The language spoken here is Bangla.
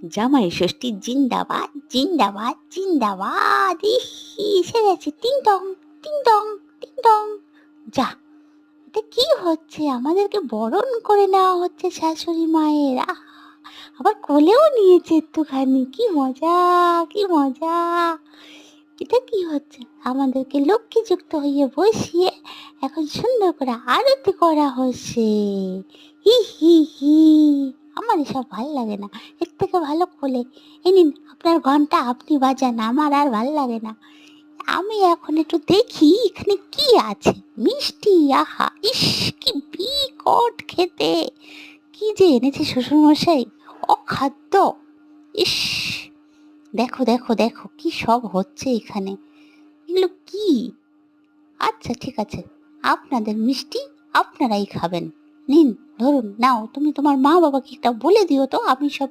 জামাই ষষ্ঠী জিন্দাবাদ জিন্দাবাদ জিন্দাবাদ। এসে গেছে, টিং টং টিং টং টিং টং। যা, এটা কি হচ্ছে? আমাদেরকে বরণ করে নেওয়া হচ্ছে শাশুড়ি মায়ের। আবার কোলেও নিয়েছে একটুখানি। কি মজা, কি মজা! এটা কি হচ্ছে? আমাদেরকে লক্ষ্মীযুক্ত হয়ে বসিয়ে এখন সুন্দর করে আরতি করা হচ্ছে। হি হি হি। আমার এসব ভাল লাগে না। এর থেকে ভালো কোলে এই নিন আপনার ঘন্টা, আপনি বাজান, আমার আর ভাল লাগে না। আমি এখন একটু দেখি এখানে কি আছে। মিষ্টি, আহা, ইস কি বিকট খেতে! কি যে এনেছে শ্বশুরমশাই, অখাদ্য! ইস, দেখো দেখো দেখো কি সব হচ্ছে এখানে। এগুলো কি? আচ্ছা ঠিক আছে, আপনাদের মিষ্টি আপনারাই খাবেন। নিন, ধরুন, নাও। তুমি তোমার মা বাবাকে একটা বলে দিও তো, আমি সব